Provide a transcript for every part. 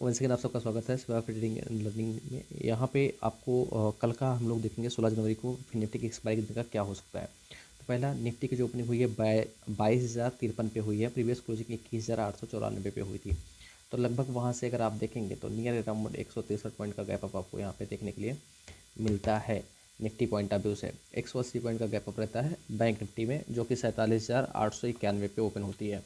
Once again आप सबका स्वागत है स्वा ट्रेडिंग एंड लर्निंग में। यहाँ पे आपको कल का हम लोग देखेंगे 16 जनवरी को फिर निफ्टी की एक्सपायरी का क्या हो सकता है। तो पहला निफ्टी की जो ओपनिंग हुई है 22,053 पे हुई है, प्रीवियस क्लोजिंग 21,894 पे हुई थी। तो लगभग वहाँ से अगर आप देखेंगे तो नियर अराउंड 163 पॉइंट का गैप अप आपको यहाँ पे देखने के लिए मिलता है। निफ्टी पॉइंट ऑफ व्यू से 180 पॉइंट का गैप अप रहता है बैंक निफ्टी में, जो कि 47,891 पे ओपन होती है।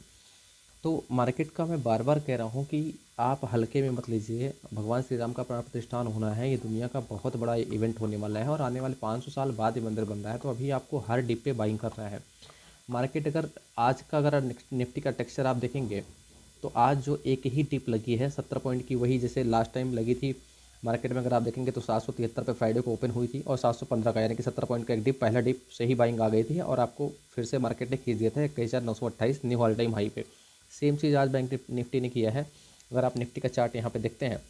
तो मार्केट का मैं बार बार कह रहा हूँ कि आप हल्के में मत लीजिए। भगवान श्री राम का प्राण प्रतिष्ठान होना है, ये दुनिया का बहुत बड़ा इवेंट होने वाला है और आने वाले 500 साल बाद ये मंदिर बन रहा है। तो अभी आपको हर डिप पे बाइंग करना है। मार्केट अगर आज का अगर निफ्टी का टेक्सचर आप देखेंगे तो आज जो एक ही डिप लगी है 70 पॉइंट की, वही जैसे लास्ट टाइम लगी थी मार्केट में। अगर आप देखेंगे तो 773 पे फ्राइडे को ओपन हुई थी और 715 का यानी कि 70 पॉइंट का एक डिप, पहला डिप से ही बाइंग आ गई थी और आपको फिर से मार्केट ने खींच दिया था 21,928 न्यू ऑल टाइम हाई पे। सेम चीज़ आज बैंक निफ्टी ने किया है। अगर आप निफ्टी का चार्ट यहाँ पे देखते हैं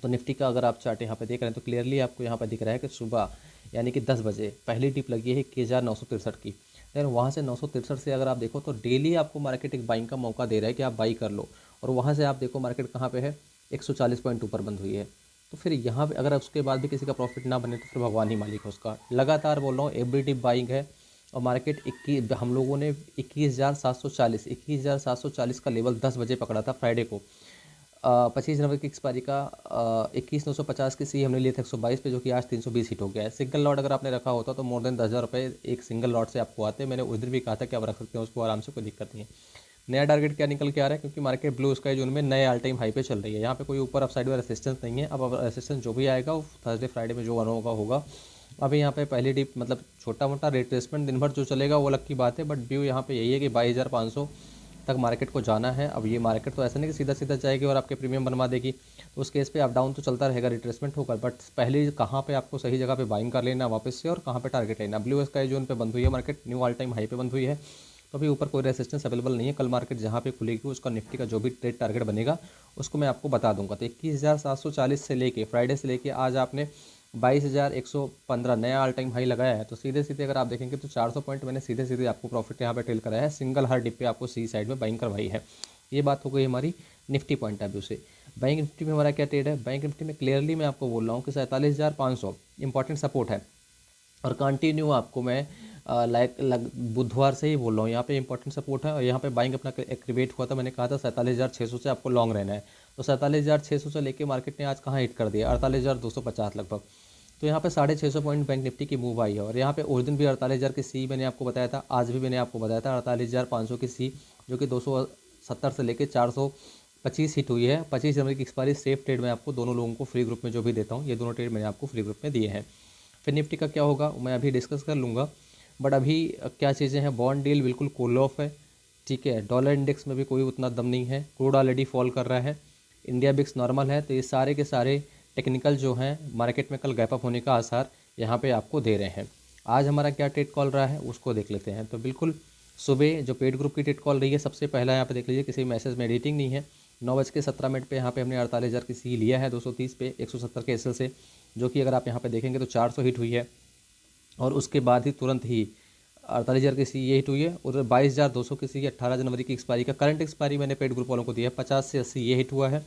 तो निफ्टी का अगर आप चार्ट यहाँ पे देख रहे हैं तो क्लियरली आपको यहाँ पे दिख रहा है कि सुबह यानी कि 10 बजे पहली डिप लगी है 21,963 की। देन वहाँ से 963 से अगर आप देखो तो डेली आपको मार्केट एक बाइंग का मौका दे रहा है कि आप बाई कर लो। और वहाँ से आप देखो मार्केट कहाँ पे है, 140 पॉइंट ऊपर बंद हुई है। तो फिर यहाँ पे अगर उसके बाद भी किसी का प्रॉफिट ना बने तो फिर भगवान ही मालिक है उसका। लगातार बोल रहा हूँ एवरी डिप बाइंग है। और मार्केट 21 हम लोगों ने 21,740 का लेवल 10 बजे पकड़ा था फ्राइडे को। 25 जनवरी की एक्सपायरी का 21,950 की सी हमने लिए थे 122 पे, जो कि आज 320 हिट हो गया है। सिंगल लॉट अगर आपने रखा होता तो मोर देन 10,000 रुपये एक सिंगल लॉट से आपको आते। मैंने उस दिन भी कहा था कि आप रख सकते हैं उसको आराम से, कोई दिक्कत नहीं है। नया टारगेट क्या निकल के आ रहा है, क्योंकि मार्केट ब्लू स्काई जोन में नए ऑल टाइम हाई पे चल रही है। यहाँ पे कोई ऊपर अपसाइड में रेसिस्टेंस नहीं है। अब रेसिस्टेंस जो भी आएगा वो थर्सडे फ्राइडे में जो वन होगा। अभी यहाँ पे पहली डिप मतलब छोटा मोटा रिट्रेसमेंट दिन भर जो चलेगा वो अलग की बात है, बट व्यू यहाँ पे यही है कि 22,500 तक मार्केट को जाना है। अब ये मार्केट तो ऐसा नहीं कि सीधा सीधा जाएगी और आपके प्रीमियम बनवा देगी, तो उस केस पे अप डाउन तो चलता रहेगा, रिट्रेसमेंट होगा। बट पहले कहाँ पे आपको सही जगह पे बाइंग कर लेना वापस से और कहाँ पे टारगेट लेना। ब्लू स्काई जोन पे बंद हुई है market, knew all time high पे बंद हुई है, तो अभी ऊपर कोई रेसिस्टेंस अवेलेबल नहीं है। कल मार्केट जहाँ पे खुलेगी उसका निफ्टी का जो भी ट्रेड टारगेट बनेगा उसको मैं आपको बता दूंगा। तो 21,740 से लेके फ्राइडे से लेके आज आपने 22,115 नया ऑल टाइम हाई लगाया है। तो सीधे सीधे अगर आप देखेंगे तो 400 पॉइंट मैंने सीधे सीधे आपको प्रॉफिट यहाँ पे टेल कराया है। सिंगल हर डिप पे आपको सी साइड में बाइंग करवाई है। ये बात हो गई हमारी निफ्टी पॉइंट ऑफ व्यू से। बैंक निफ्टी में हमारा क्या ट्रेड है, बैंक निफ्टी में क्लियरली मैं आपको बोल रहा हूँ कि 47,500 इंपॉर्टेंट सपोर्ट है। और कंटिन्यू आपको मैं बुधवार से ही बोल रहा हूँ, यहाँ पे इंपॉर्टेंट सपोर्ट है और यहाँ पे बाइंग अपना एक्टिवेट हुआ था। मैंने कहा था 47,600 से आपको लॉन्ग रहना है। तो 47,600 से लेके मार्केट ने आज कहाँ हिट कर दिया, 48,250 लगभग। तो यहाँ पे 650 पॉइंट बैंक निफ्टी की मूव आई है। और यहाँ पे उस दिन भी 48,000 की सी मैंने आपको बताया था, आज भी मैंने आपको बताया था 48,500 की सी, जो कि 270 से लेके 425 हिट हुई है। 25 जनवरी की एक्सपायरी सेफ ट्रेड में आपको दोनों लोगों को फ्री ग्रुप में जो भी देता हूँ, ये दोनों ट्रेड मैंने आपको फ्री ग्रुप में दिए हैं। फिर निफ्टी का क्या होगा मैं अभी डिस्कस कर लूँगा, बट अभी क्या चीज़ें हैं, बॉन्ड डील बिल्कुल कूल ऑफ है, ठीक है। डॉलर इंडेक्स में भी कोई उतना दम नहीं है, क्रूड ऑलरेडी फॉल कर रहा है, इंडिया बिक्स नॉर्मल है। तो ये सारे के सारे टेक्निकल जो हैं मार्केट में कल गैप अप होने का आसार यहाँ पे आपको दे रहे हैं। आज हमारा क्या ट्रेड कॉल रहा है उसको देख लेते हैं। तो बिल्कुल सुबह जो पेड ग्रुप की ट्रेड कॉल रही है, सबसे पहला यहाँ पे देख लीजिए, किसी मैसेज में एडिटिंग नहीं है। 9:17 पे यहाँ पे हमने 48,000 की सी लिया है 230 पे 170 के एसएल से, जो कि अगर आप यहाँ पे देखेंगे तो 400 हिट हुई है। और उसके बाद ही तुरंत ही 48,000 की सी ये हिट हुई है। उधर 22,200 की सी 18 जनवरी की एक्सपायरी का करंट एक्सपायरी मैंने पेड ग्रुप वालों को दिया है, 50 से 80 ये हिट हुआ है।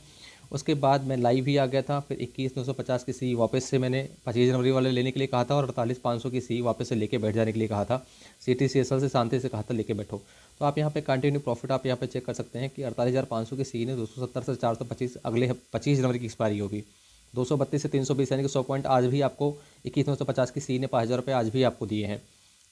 उसके बाद मैं लाइव ही आ गया था, फिर 21,950 की सी वापस से मैंने 25 जनवरी वाले लेने के लिए कहा था और 48,500 की सी वापस से लेके बैठ जाने के लिए कहा था। CTCSL से शांति से कहा था लेके बैठो। तो आप यहाँ पे कंटिन्यू प्रॉफिट आप यहाँ पे चेक कर सकते हैं कि 48,500 की सी ने 270 से 425 अगले 25 जनवरी की एक्सपायरी होगी। 232 से 320 यानी कि 100 पॉइंट आज भी आपको 21,950 की सी ने 5,000 रुपये आज भी आपको दिए हैं।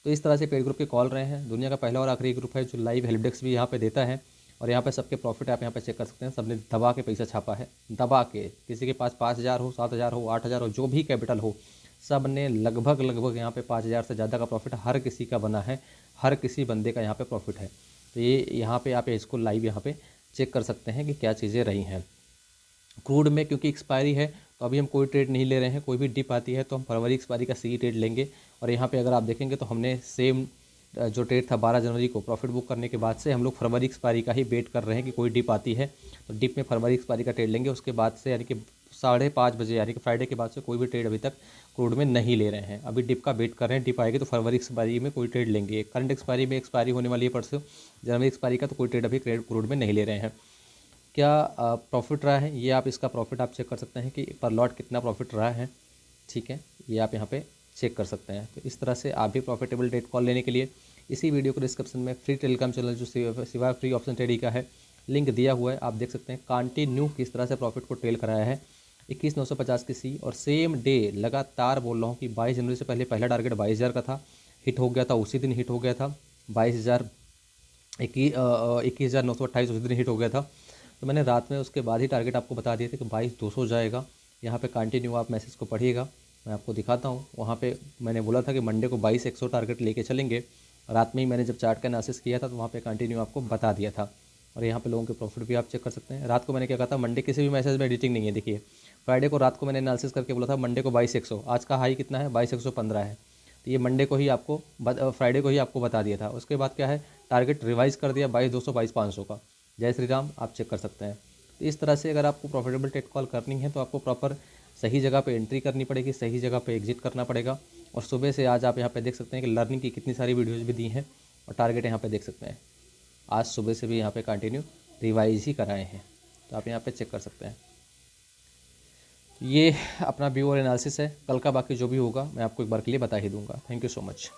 तो इस तरह से पेड ग्रुप के कॉल रहे हैं। दुनिया का पहला और आखिरी ग्रुप है जो लाइव हेल्प डेस्क भी यहाँ पे देता है। और यहाँ पे सबके प्रॉफिट आप यहाँ पे चेक कर सकते हैं। सबने दबा के पैसा छापा है, दबा के। किसी के पास 5,000 हो, 7,000 हो, 8,000 हो, जो भी कैपिटल हो, सब ने लगभग लगभग यहाँ पे 5,000 से ज़्यादा का प्रॉफिट हर किसी का बना है, हर किसी बंदे का यहाँ पे प्रॉफिट है। तो ये यहाँ पे आप इसको लाइव यहाँ पे चेक कर सकते हैं कि क्या चीज़ें रही हैं। क्रूड में क्योंकि एक्सपायरी है तो अभी हम कोई ट्रेड नहीं ले रहे हैं। कोई भी डिप आती है तो हम फरवरी एक्सपायरी का सी ट्रेड लेंगे। और यहाँ पे अगर आप देखेंगे तो हमने सेम जो ट्रेड था 12 जनवरी को प्रॉफिट बुक करने के बाद से हम लोग फरवरी एक्सपायरी का ही वेट कर रहे हैं कि कोई डिप आती है तो डिप में फरवरी एक्सपायरी का ट्रेड लेंगे। उसके बाद से यानी कि 5:30 बजे यानी कि फ्राइडे के बाद से कोई भी ट्रेड अभी तक क्रूड में नहीं ले रहे हैं। अभी डिप का वेट कर रहे हैं, डिप आएगी तो फरवरी एक्सपायरी में कोई ट्रेड लेंगे। करंट एक्सपायरी में एक्सपायरी होने वाली है परसों जनवरी एक्सपायरी का, तो कोई ट्रेड अभी क्रूड में नहीं ले रहे हैं। क्या प्रॉफिट रहा है, ये आप इसका प्रॉफिट आप चेक कर सकते हैं कि पर लॉट कितना प्रॉफिट रहा है। ठीक है, ये आप यहाँ पे चेक कर सकते हैं। तो इस तरह से आप भी प्रॉफिटेबल ट्रेड कॉल लेने के लिए इसी वीडियो को डिस्क्रिप्शन में फ्री टेलीग्राम चैनल जो सिवाय फ्री ऑप्शन ट्रेडिंग का है लिंक दिया हुआ है, आप देख सकते हैं कंटिन्यू किस तरह से प्रॉफिट को ट्रेल कराया है 21,950 की सी। और सेम डे लगातार बोल रहा हूँ कि 22 जनवरी से पहले पहला टारगेट 22,000 का था, हिट हो गया था, उसी दिन हिट हो गया था 21,928 उसी दिन हिट हो गया था। तो मैंने रात में उसके बाद ही टारगेट आपको बता दिए थे कि 22,200 जाएगा। यहाँ पे कंटिन्यू आप मैसेज को पढ़िएगा, मैं आपको दिखाता हूँ। वहाँ पे मैंने बोला था कि मंडे को 22,100 टारगेट लेके चलेंगे। रात में ही मैंने जब चार्ट का एनालिसिस किया था तो वहाँ पे कंटिन्यू आपको बता दिया था। और यहाँ पे लोगों के प्रॉफिट भी आप चेक कर सकते हैं। रात को मैंने क्या कहा था, मंडे किसी भी मैसेज में एडिटिंग नहीं है। देखिए फ्राइडे को रात को मैंने एनालिसिस करके बोला था मंडे को 22,100, आज का हाई कितना है 22,115 है। तो ये मंडे को ही आपको फ्राइडे को ही आपको बता दिया था। उसके बाद क्या है, टारगेट रिवाइज कर दिया 22,200 22,500 का। जय श्री राम, आप चेक कर सकते हैं। तो इस तरह से अगर आपको प्रॉफिटेबल ट्रेड कॉल करनी है तो आपको प्रॉपर सही जगह पे एंट्री करनी पड़ेगी, सही जगह पे एग्जिट करना पड़ेगा। और सुबह से आज आप यहाँ पे देख सकते हैं कि लर्निंग की कितनी सारी वीडियोज़ भी दी हैं और टारगेट यहाँ पे देख सकते हैं। आज सुबह से भी यहाँ पे कंटिन्यू रिवाइज ही कराए हैं, तो आप यहाँ पे चेक कर सकते हैं। ये अपना व्यू और एनालिसिस है। कल का बाकी जो भी होगा मैं आपको एक बार के लिए बता ही दूंगा। Thank you so much.